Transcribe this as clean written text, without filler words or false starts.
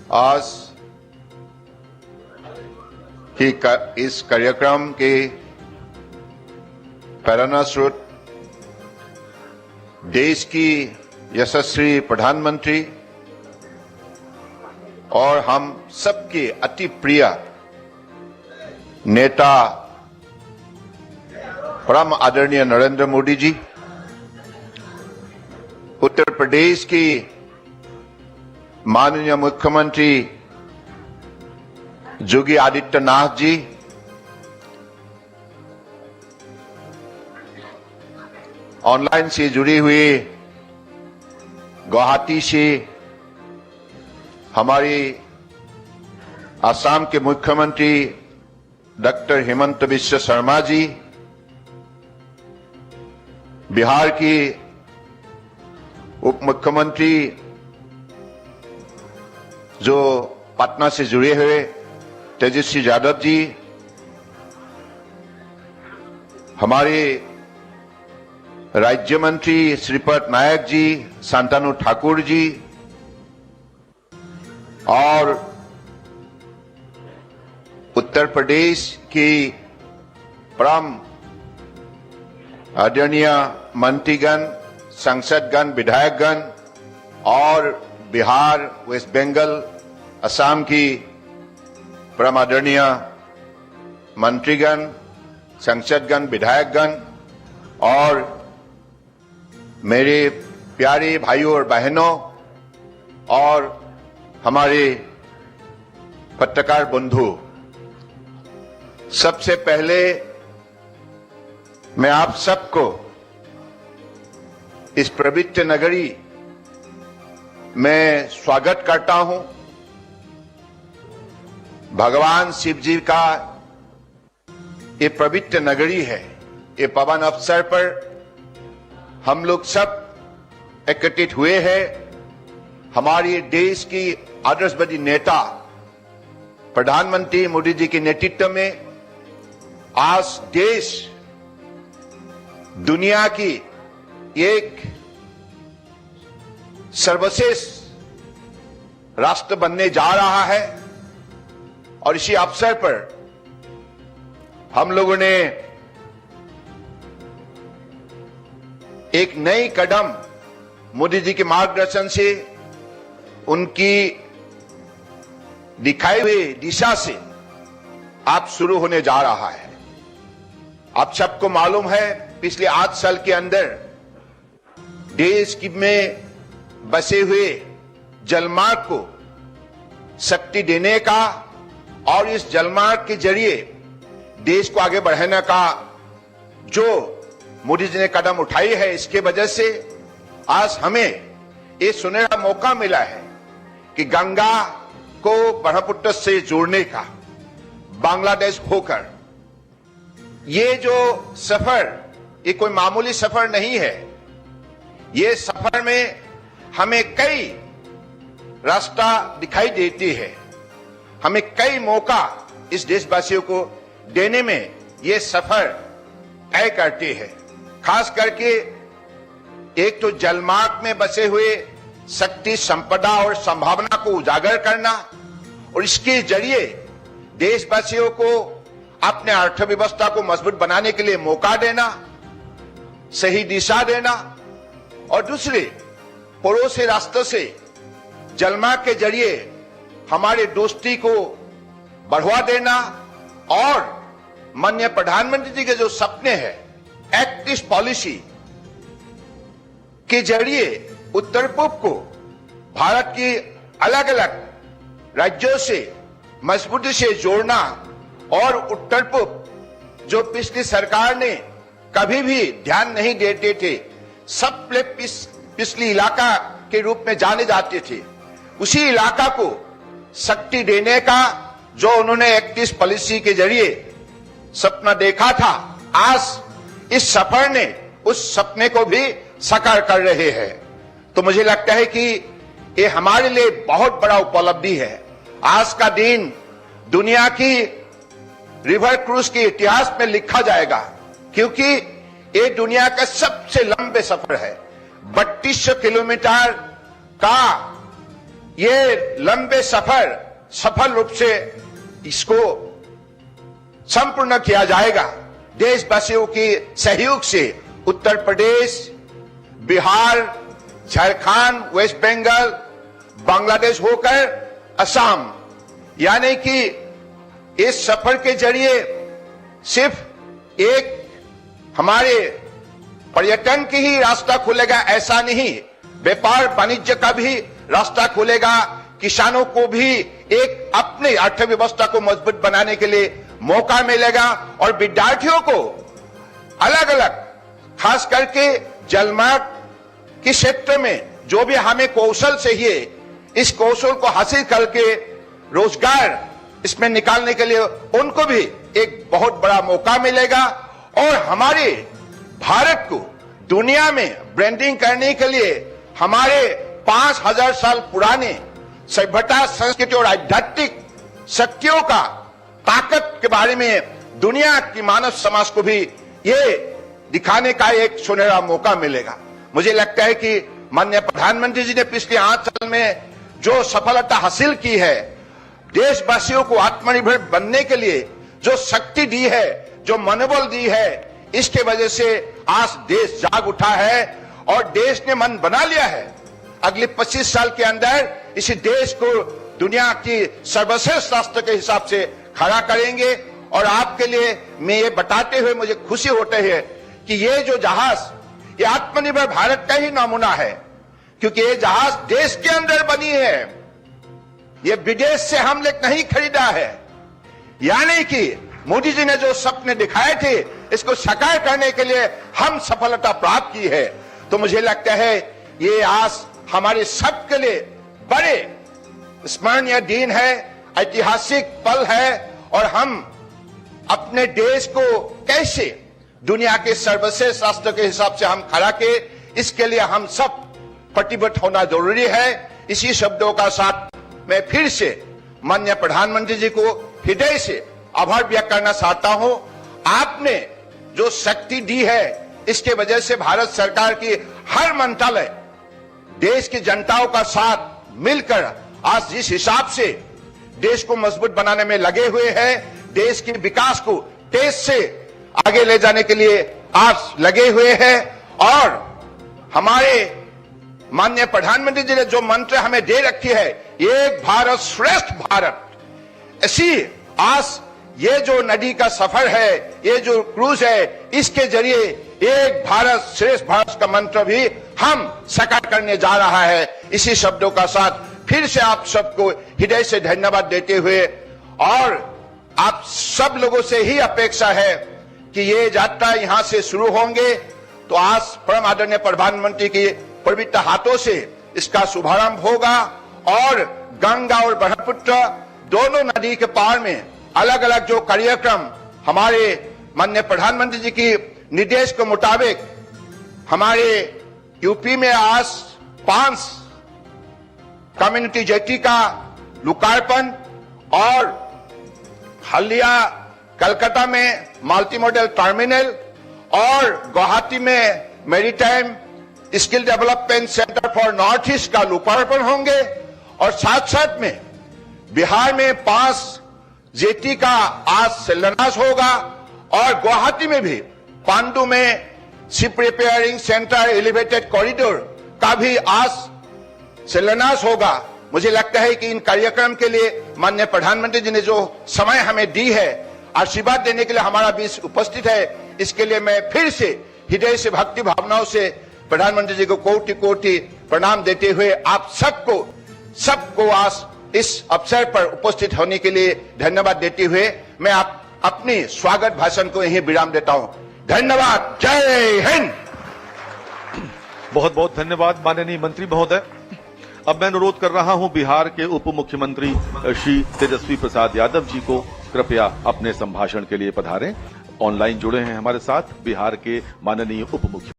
आज की इस कार्यक्रम के प्रेरणा स्रोत देश की यशस्वी प्रधानमंत्री और हम सबके अति प्रिय नेता परम आदरणीय नरेंद्र मोदी जी, उत्तर प्रदेश की माननीय मुख्यमंत्री योगी आदित्यनाथ जी, ऑनलाइन से जुड़ी हुई गुवाहाटी से हमारी असम के मुख्यमंत्री डॉक्टर हेमंत बिश्व शर्मा जी, बिहार की उप मुख्यमंत्री जो पटना से जुड़े हुए तेजस्वी यादव जी, हमारे राज्य मंत्री श्रीपद नायक जी, शांतनु ठाकुर जी और उत्तर प्रदेश की परम आदरणीय मंत्रीगण, सांसदगण, विधायकगण और बिहार, वेस्ट बंगाल, असम की परम आदरणीय मंत्रीगण, सांसदगण, विधायकगण और मेरे प्यारे भाइयों और बहनों और हमारे पत्रकार बंधु, सबसे पहले मैं आप सबको इस पवित्र नगरी में स्वागत करता हूं। भगवान शिव जी का ये पवित्र नगरी है। ये पवन अवसर पर हम लोग सब एकत्रित हुए हैं। हमारे देश की आदर्शवादी नेता प्रधानमंत्री मोदी जी के नेतृत्व में आज देश दुनिया की एक सर्वश्रेष्ठ राष्ट्र बनने जा रहा है और इसी अवसर पर हम लोगों ने एक नई कदम मोदी जी के मार्गदर्शन से, उनकी दिखाई हुई दिशा से आप शुरू होने जा रहा है। आप सबको मालूम है, पिछले 8 साल के अंदर देश में बसे हुए जलमार्ग को शक्ति देने का और इस जलमार्ग के जरिए देश को आगे बढ़ाने का जो मोदी जी ने कदम उठाई है, इसके वजह से आज हमें ये सुनहरा मौका मिला है कि गंगा को ब्रह्मपुत्र से जोड़ने का, बांग्लादेश होकर ये जो सफर, ये कोई मामूली सफर नहीं है। ये सफर में हमें कई रास्ता दिखाई देती है, हमें कई मौका इस देशवासियों को देने में ये सफर तय करती है। खास करके एक तो जलमार्ग में बसे हुए शक्ति, संपदा और संभावना को उजागर करना और इसके जरिए देशवासियों को अपने अर्थव्यवस्था को मजबूत बनाने के लिए मौका देना, सही दिशा देना और दूसरे पड़ोसी राष्ट्र से जलमार्ग के जरिए हमारे दोस्ती को बढ़ावा देना और माननीय प्रधानमंत्री जी के जो सपने हैं, एक्ट ईस्ट पॉलिसी के जरिए उत्तर पूर्व को भारत की अलग अलग राज्यों से मजबूती से जोड़ना और उत्तर पूर्व जो पिछली सरकार ने कभी भी ध्यान नहीं देते थे, सब पिछली इलाका के रूप में जाने जाते थे, उसी इलाका को शक्ति देने का जो उन्होंने एक्ट ईस्ट पॉलिसी के जरिए सपना देखा था, आज इस सफर ने उस सपने को भी साकार कर रहे हैं। तो मुझे लगता है कि ये हमारे लिए बहुत बड़ा उपलब्धि है। आज का दिन दुनिया की रिवर क्रूज के इतिहास में लिखा जाएगा, क्योंकि ये दुनिया का सबसे लंबे सफर है। 3200 किलोमीटर का ये लंबे सफर सफल रूप से इसको संपूर्ण किया जाएगा। देशवासियों के सहयोग से उत्तर प्रदेश, बिहार, झारखंड, वेस्ट बंगाल, बांग्लादेश होकर असम, यानी कि इस सफर के जरिए सिर्फ एक हमारे पर्यटन की ही रास्ता खुलेगा ऐसा नहीं, व्यापार वाणिज्य का भी रास्ता खुलेगा, किसानों को भी एक अपनी अर्थव्यवस्था को मजबूत बनाने के लिए मौका मिलेगा और विद्यार्थियों को अलग अलग खास करके जलमार्ग के क्षेत्र में जो भी हमें कौशल चाहिए, इस कौशल को हासिल करके रोजगार इसमें निकालने के लिए उनको भी एक बहुत बड़ा मौका मिलेगा और हमारे भारत को दुनिया में ब्रांडिंग करने के लिए हमारे 5000 साल पुराने सभ्यता, संस्कृति और आध्यात्मिक शक्तियों का ताकत के बारे में दुनिया की मानव समाज को भी ये दिखाने का एक सुनहरा मौका मिलेगा। मुझे लगता है कि माननीय प्रधानमंत्री जी ने पिछले 8 साल में जो सफलता हासिल की है, देशवासियों को आत्मनिर्भर बनने के लिए जो शक्ति दी है, जो मनोबल दी है, इसके वजह से आज देश जाग उठा है और देश ने मन बना लिया है अगले 25 साल के अंदर इसी देश को दुनिया की सर्वश्रेष्ठ राष्ट्र के हिसाब से खड़ा करेंगे। और आपके लिए मैं ये बताते हुए मुझे खुशी होती है कि ये जो जहाज, ये आत्मनिर्भर भारत का ही नमूना है, क्योंकि ये जहाज देश के अंदर बनी है, ये विदेश से हमने नहीं खरीदा है। यानी कि मोदी जी ने जो सपने दिखाए थे, इसको साकार करने के लिए हम सफलता प्राप्त की है। तो मुझे लगता है ये आज हमारे सबके लिए बड़े स्मरणीय दिन है, ऐतिहासिक पल है और हम अपने देश को कैसे दुनिया के सर्वश्रेष्ठ राष्ट्र के हिसाब से हम खड़ा के, इसके लिए हम सब प्रतिबद्ध होना जरूरी है। इसी शब्दों का साथ मैं फिर से माननीय प्रधानमंत्री जी को हृदय से आभार व्यक्त करना चाहता हूं। आपने जो शक्ति दी है, इसके वजह से भारत सरकार की हर मंत्रालय देश की जनताओं का साथ मिलकर आज जिस हिसाब से देश को मजबूत बनाने में लगे हुए हैं, देश के विकास को तेज से आगे ले जाने के लिए आज लगे हुए हैं। और हमारे माननीय प्रधानमंत्री जी ने जो मंत्र हमें दे रखी है, एक भारत श्रेष्ठ भारत, ऐसी आज ये जो नदी का सफर है, ये जो क्रूज है, इसके जरिए एक भारत श्रेष्ठ भारत का मंत्र भी हम साकार करने जा रहा है। इसी शब्दों का साथ फिर से आप सबको हृदय से धन्यवाद देते हुए, और आप सब लोगों से ही अपेक्षा है कि ये यात्रा यहां से शुरू होंगे तो आज परम आदरणीय प्रधानमंत्री के पवित्र हाथों से इसका शुभारंभ होगा और गंगा और ब्रह्मपुत्र दोनों नदी के पार में अलग अलग जो कार्यक्रम हमारे माननीय प्रधानमंत्री जी की निर्देश के मुताबिक हमारे यूपी में आज 5 कम्युनिटी जेटी का लोकार्पण और हल्दिया कलकत्ता में मल्टी मॉडल टर्मिनल और गुवाहाटी में maritime skill development centre for north east का लोकार्पण होंगे। और साथ साथ में बिहार में 5 जेटी का आज शिलान्यास होगा और गुवाहाटी में भी पांडु में ship repairing centre elevated corridor का भी आज शिलान्यास होगा। मुझे लगता है कि इन कार्यक्रम के लिए माननीय प्रधानमंत्री जी ने जो समय हमें दी है, आशीर्वाद देने के लिए हमारा बीच उपस्थित है, इसके लिए मैं फिर से हृदय से भक्ति भावनाओं से प्रधानमंत्री जी को कोटि कोटि प्रणाम देते हुए आप सबको आज इस अवसर पर उपस्थित होने के लिए धन्यवाद देते हुए मैं आप अपनी स्वागत भाषण को यहीं विराम देता हूं। धन्यवाद। जय हिंद। बहुत बहुत धन्यवाद माननीय मंत्री महोदय। अब मैं अनुरोध कर रहा हूं बिहार के उप मुख्यमंत्री श्री तेजस्वी प्रसाद यादव जी को कृपया अपने संभाषण के लिए पधारें। ऑनलाइन जुड़े हैं हमारे साथ बिहार के माननीय उप मुख्यमंत्री